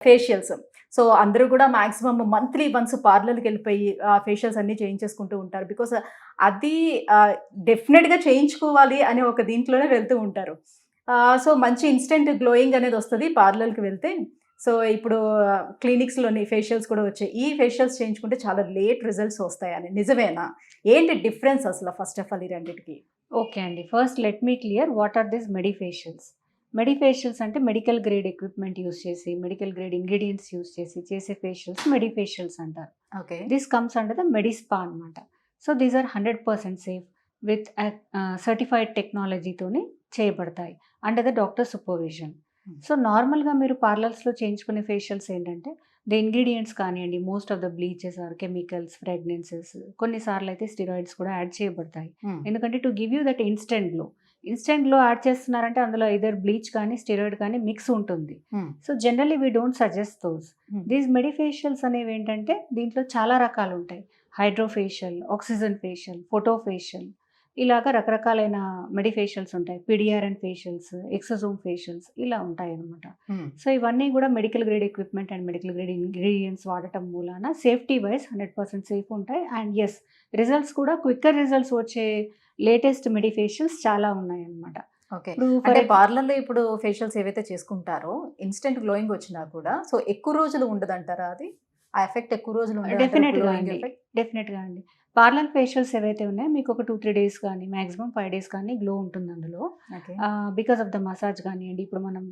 Facials. So, అందరూ గూడా maximum monthly once పార్లర్‌కెళ్ళిపోయి facials అన్నీ చేయించేసుకుంటూ ఉంటారు. బికాస్ అది ఆహ్, డెఫినిట్‌గా చేయించుకోవాలి అనే ఒక దీంట్లోనే వెళ్తూ ఉంటారు. సో, మంచి ఇన్‌స్టంట్ గ్లోయింగ్ అనేదొస్తది పార్లర్‌కి వెళ్తే. సో, ఇప్పుడు క్లినిక్స్‌లోని ఫేషియల్స్ కూడా వచ్చాయి. ఈ ఫేషియల్స్ చేయించుకుంటే చాలా లేట్ రిజల్ట్స్ వస్తాయని. నిజమేనా? ఏంటి డిఫరెన్స్ అసల ఫస్ట్ ఆఫ్ ఆల్ ఈ రెండిటికి? ఓకే అండి. First let me clear what are this medifacials. Medifacials అంటే మెడికల్ గ్రేడ్ ఎక్విప్‌మెంట్ యూజ్ చేసి, మెడికల్ గ్రేడ్ ఇంగ్రీడియెంట్స్ యూజ్ చేసి చేసే ఫేషియల్స్ మెడిఫేషియల్స్ అంటారు. Okay. This comes under the medi spa అనమాట. So, these are 100% safe with certified టెక్నాలజీతోని చేయబడతాయి. Under the doctor supervision. So, నార్మల్‌గా మీరు పార్లర్స్‌లో చేయించుకునే ఫేషియల్స్ ఏంటంటే, ద ఇంగ్రీడియెంట్స్ కానియండి, most of the bleaches are chemicals, fragrances కొన్నిసార్లు అయితే స్టెరాయిడ్స్ కూడా యాడ్ చేయబడతాయి. హ్మ్. ఎందుకంటే to give you that instant glow. Instant glow add చేస్తున్నారంటే అందులో ఐదర్ బ్లీచ్ కానీ, స్టెరాయిడ్ కానీ మిక్స్ ఉంటుంది. Hmm. So, generally we don't suggest those. Hmm. These medifacials అనేవేంటంటే దీంట్లో చాలా రకాలుంటాయి. Hydro facial, oxygen facial, photo facial ఇలాగ రకరకాలైన మెడిఫేషియల్స్ ఉంటాయి. పిడిఆర్ఎన్ ఫేషియల్స్, ఎక్సోజోమ్ ఫేషియల్స్ ఇలా ఉంటాయన్నమాట. హ్మ్. సో, ఇవన్నీ గూడా medical grade equipment and medical grade ingredients వాడటం మూలాన సేఫ్టీ వైస్ 100% సేఫ్ ఉంటాయి. అండ్ యెస్, రిజల్ట్స్ కూడా క్విక్కర్ రిజల్ట్స్ వచ్చే లేటెస్ట్ మెడిఫేషియల్స్ చాలా ఉన్నాయన్నమాట. ఓకే. ఇప్పుడు అంటే పార్లర్‌లో ఇప్పుడు ఫేషియల్స్ ఏవైతే చేసుకుంటారో, ఇన్‌స్టంట్ గ్లోయింగ్ వచ్చినా కూడా సో, ఎక్కువ రోజులు ఉండదంటారా అది? ఆ ఎఫెక్ట్ ఎక్కువ రోజులు ఉండదంటారా డెఫినెట్‌గా గ్లోయింగ్ అండి. ఎఫెక్ట్? డెఫినెట్‌గా అండి. పార్లర్ ఫేషియల్స్ ఏవైతే ఉన్నాయో మీకు ఒక 2, 3 డేస్ కానీ, మాక్సిమం 5 డేస్ కానీ గ్లో ఉంటుంది అందులో. Okay. Because of the massage గానియండి, ఇప్పుడు మనం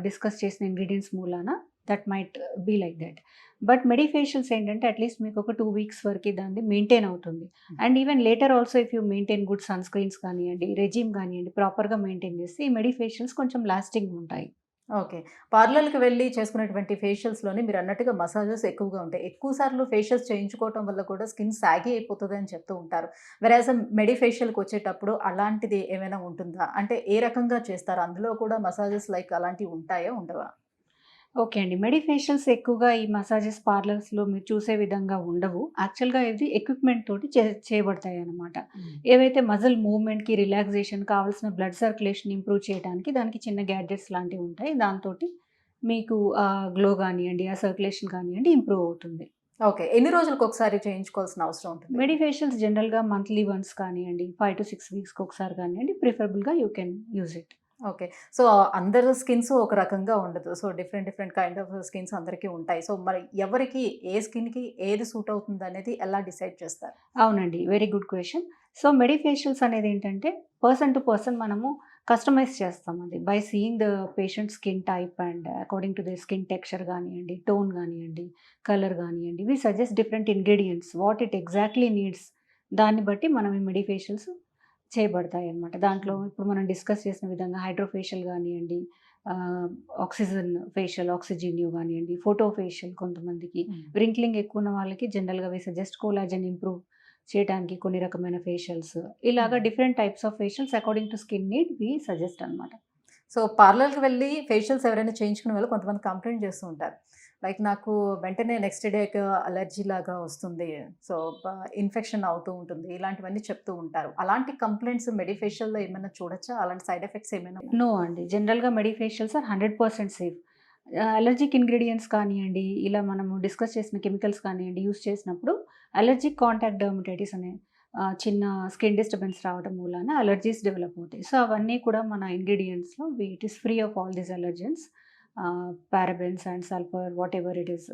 డిస్కస్ చేసిన ఇంగ్రీడియెంట్స్ మూలాన that might be like that. But medifacials ఏంటంటే అట్‌లీస్ట్ మీకు ఒక 2 వీక్స్ వరకి దాన్ని మెయింటైన్ అవుతుంది. And even later also if you maintain good sunscreens కానియండి, రెజిమ్ గానియండి, ప్రాపర్‌గా మెయింటైన్ చేస్తే ఈ మెడి ఫేషియల్స్ కొంచెం లాస్టింగ్ ఉంటాయి. ఓకే. పార్లర్‌కి వెళ్లి చేసుకునేటువంటి ఫేషియల్స్‌లోని మీరన్నట్టుగా మసాజెస్ ఎక్కువగా ఉంటాయి. ఎక్కువ సార్లు ఫేషియల్స్ చేయించుకోవటం వల్ల కూడా స్కిన్ సాగీ అయిపోతదని చెప్తూ ఉంటారు. వెరాజ్ మెడి ఫేషియల్‌కొచ్చేటప్పుడు అలాంటిది ఏమైనా ఉంటుందా? అంటే ఏ రకంగా చేస్తారు? అందులో కూడా మసాజెస్ లైక్ అలాంటివి ఉంటాయా? ఉండవా? ఓకే అండి. మెడి ఫేషియల్స్ ఎక్కువగా ఈ మసాజెస్ పార్లర్స్‌లో మీరు చూసే విధంగా ఉండవు. యాక్చువల్‌గా ఇది ఎక్విప్‌మెంట్ తోటి చేయబడతాయన్నమాట. హ్మ్. ఏవైతే మజిల్ మూవ్‌మెంట్‌కి, రిలాక్సేషన్ కావాల్సిన బ్లడ్ సర్క్యులేషన్ ఇంప్రూవ్ చేయడానికి దానికి చిన్న గ్యాడ్జెట్స్ లాంటివి ఉంటాయి. దాంతోటి మీకు గ్లో గానియండి, ఆ సర్క్యులేషన్ కానియండి ఇంప్రూవ్ అవుతుంది. ఓకే. ఎన్ని రోజులకొకసారి చేయించుకోవాల్సిన అవసరం ఉంటుంది? మెడి ఫేషియల్స్ జనరల్‌గా మంత్లీ వన్స్ కానియండి, 5-6 వీక్స్‌కి ఒకసారి కానియండి, ప్రిఫరబుల్‌గా you can use it. Okay. So, అందరు స్కిన్స్ ఒక రకంగా ఉండదు. So, different different kind of skins అందరికీ ఉంటాయి. సో, మరి ఎవరికి ఏ స్కిన్‌కి ఏది సూట్ అవుతుందనేది ఎలా డిసైడ్ చేస్తారు? అవునండి. Very good question. So, medi facials అనేదేంటంటే, పర్సన్ టు పర్సన్ మనము కస్టమైజ్ చేస్తాం అది. By seeing the patient skin type and according to the skin texture గానియండి, టోన్ గానియండి, కలర్ గానియండి, we suggest different ingredients what it exactly needs. దాన్ని బట్టి మనం ఈ మెడి ఫేషియల్స్ చేయబడతాయన్నమాట. దాంట్లో హ్మ్. ఇప్పుడు మనం డిస్కస్ చేసిన విధంగా హైడ్రో ఫేషియల్ గానియండి, ఆహ్, ఆక్సిజన్ ఫేషియల్, ఆక్సిజీనియో గానియండి, ఫోటో ఫేషియల్ కొంతమందికి. హ్మ్. వ్రింక్లింగ్ ఎక్కువున్న వాళ్ళకి జనరల్‌గా వి సజెస్ట్ కొలాజన్ ఇంప్రూవ్ చేయటానికి కొన్ని రకమైన ఫేషియల్స్. ఇలాగా hmm. Different types of facials according to skin need we suggest అనమాట. సో, పార్లర్‌కి వెళ్లి ఫేషియల్స్ ఎవరైనా చేయించుకునే వాళ్ళు కొంతమంది కంప్లెయింట్ చేస్తూ ఉంటారు. లైక్ నాకు వెంటనే నెక్స్ట్ డేకి అలర్జీ లాగా వస్తుంది. సో, ఇన్ఫెక్షన్ అవుతూ ఉంటుంది. ఇలాంటివన్నీ చెప్తూ ఉంటారు. అలాంటి కంప్లెయింట్స్ మెడి ఫేషియల్‌లో ఏమైనా చూడొచ్చా? అలాంటి సైడ్ ఎఫెక్ట్స్ ఏమైనా నో అండి. జనరల్‌గా medi facials are 100% safe. Allergic ingredients కానియండి, ఇలా మనము డిస్కస్ చేసిన కెమికల్స్ కానియండి యూజ్ చేసినప్పుడు అలర్జిక్ కాంటాక్ట్ డెర్మటైటిస్ అనే చిన్న స్కిన్ డిస్టర్బెన్స్ రావడం మూలాన అలర్జీస్ డెవలప్ అవుతాయి. సో, అవన్నీ కూడా మన ఇంగ్రీడియెంట్స్‌లో it is free of all these allergens. Parabens and sulphur whatever it is,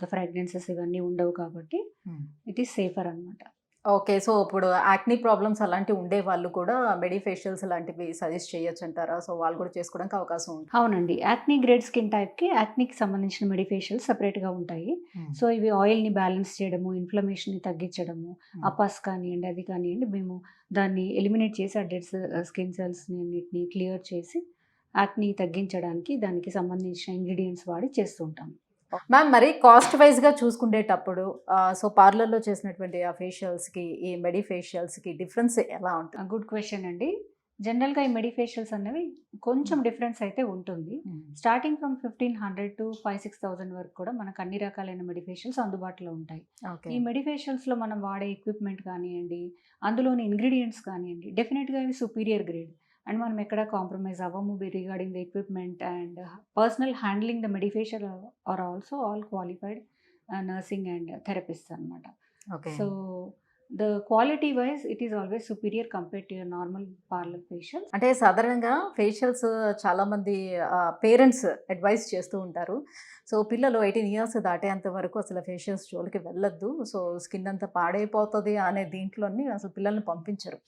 the fragrances ఇవన్నీ ఉండవు కాబట్టి హ్మ్. ఇట్ ఈస్ సేఫర్ అనమాట. ఓకే. సో, ఇప్పుడు యాక్ని ప్రాబ్లమ్స్ అలాంటివి ఉండేవాళ్ళు కూడా మెడి ఫేషియల్స్ లాంటివి సజెస్ట్ చేయొచ్చంటారా? సో, వాళ్ళు కూడా చేసుకోవడానికి అవకాశం ఉంటుంది. అవునండి. యాక్ని గ్రేడ్ స్కిన్ టైప్‌కి యాక్నీకి సంబంధించిన మెడిఫేషియల్స్ సెపరేట్‌గా ఉంటాయి. హ్మ్. సో, ఇవి ఆయిల్‌ని బ్యాలెన్స్ చేయడము, ఇన్‌ఫ్లమేషన్‌ని తగ్గించడము, హ్మ్. ఆ పస్ కానియండి, అది కానియండి, మేము దాన్ని ఎలిమినేట్ చేసి ఆ డెడ్ స్కిన్ సెల్స్‌ని అన్నిటిని క్లియర్ చేసి యాక్ని తగ్గించడానికి దానికి సంబంధించిన ఇంగ్రీడియెంట్స్ వాడి చేస్తూ ఉంటాం. మ్యామ్ మరి కాస్ట్ వైస్‌గా చూసుకునేటప్పుడు సో, పార్లర్‌లో చేసినటువంటి ఆ ఫేషియల్స్‌కి, ఈ మెడి ఫేషియల్స్‌కి డిఫరెన్స్ ఎలా ఉంటుంది? గుడ్ క్వెషన్ అండి. జనరల్‌గా ఈ మెడి ఫేషియల్స్ అనేవి కొంచెం హ్మ్. డిఫరెన్స్ అయితే ఉంటుంది. హ్మ్. స్టార్టింగ్ ఫ్రమ్ 1500 టు 5,000, 6,000 వరకు కూడా మనకు అన్ని రకాలైన మెడి ఫేషియల్స్ అందుబాటులో ఉంటాయి. ఓకే. ఈ మెడి ఫేషియల్స్‌లో మనం వాడే ఎక్విప్‌మెంట్ కానియండి, అందులోని ఇంగ్రీడియెంట్స్ కానియండి, డెఫినిట్‌గా ఇవి సుపీరియర్ గ్రేడ్. అండ్ మనం ఎక్కడ కాంప్రమైజ్ అవ్వము regarding the equipment and personal handling the medifacial are also all qualified nursing and therapist అనమాట. Okay. So the quality wise it is always superior compare to your normal parlour facials. అంటే సాధారణంగా facials చాలామంది parents advice చేస్తూ ఉంటారు. So పిల్లలు 18 years దాటేంత వరకు అసలు facials జోలికి వెళ్ళొద్దు. సో స్కిన్ అంతా పాడైపోతుంది అనే దీంట్లోని అసలు పిల్లల్ని పంపించరు.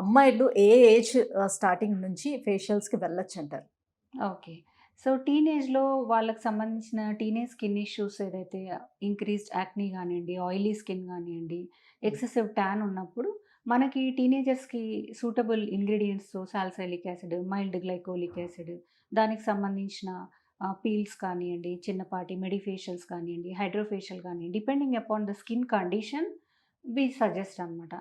అమ్మాయిలు ఏ ఏజ్ స్టార్టింగ్ నుంచి ఫేషియల్స్కి వెళ్ళొచ్చు అంటారు? ఓకే. సో టీనేజ్‌లో వాళ్ళకి సంబంధించిన టీనేజ్ స్కిన్ ఇష్యూస్ ఏదైతే ఇంక్రీజ్డ్ యాక్నీ గానియండి, ఆయిలీ స్కిన్ గానియండి, ఎక్సెసివ్ ట్యాన్ ఉన్నప్పుడు మనకి టీనేజర్స్‌కి సూటబుల్ ఇంగ్రీడియెంట్స్‌తో salicylic acid, mild glycolic acid, దానికి సంబంధించిన పీల్స్ కానియండి, చిన్నపాటి మెడిఫేషియల్స్ కానియండి, హైడ్రోఫేషియల్ కానియండి, depending upon the skin condition we suggest అనమాట.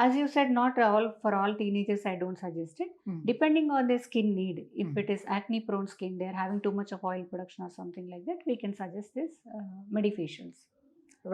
As you said not all for all teenagers I don't suggest it. Depending on their skin need, if it is acne prone skin, they are having too much of oil production or something like that, we can suggest this medifacials.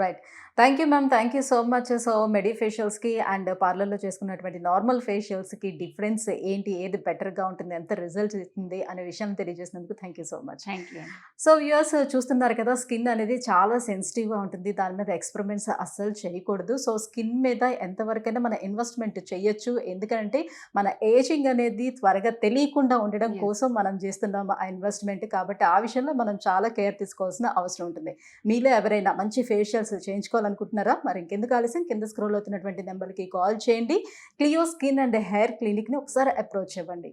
Right. Thank you ma'am. Thank you so much. So మెడిఫేషియల్స్కి and పార్లర్లో చేసుకున్నటువంటి normal ఫేషియల్స్కి difference ఏంటి, ఏది బెటర్గా ఉంటుంది, ఎంత result ఇస్తుంది అనే విషయం తెలియజేసినందుకు thank you so much. Thank you. So viewers చూస్తున్నారు కదా, స్కిన్ అనేది చాలా సెన్సిటివ్గా ఉంటుంది. దాని మీద ఎక్స్పెరిమెంట్స్ అస్సలు చేయకూడదు. సో స్కిన్ మీద ఎంతవరకైనా మన ఇన్వెస్ట్మెంట్ చేయొచ్చు. ఎందుకంటే మన ఏజింగ్ అనేది త్వరగా తెలియకుండా ఉండడం Yes. కోసం మనం చేస్తున్నాం ఆ ఇన్వెస్ట్మెంట్. కాబట్టి ఆ విషయంలో మనం చాలా కేర్ తీసుకోవాల్సిన అవసరం ఉంటుంది. మీలో ఎవరైనా మంచి ఫేషియల్స్ చేయించుకోవాలనుకుంటున్నారా? మరి ఇంకెందుకు ఆలస్యం, కింద స్క్రోల్ అవుతున్నటువంటి నెంబర్కి కాల్ చేయండి. క్లియో స్కిన్ అండ్ హెయిర్ క్లినిక్ని ఒకసారి అప్రోచ్ అవ్వండి.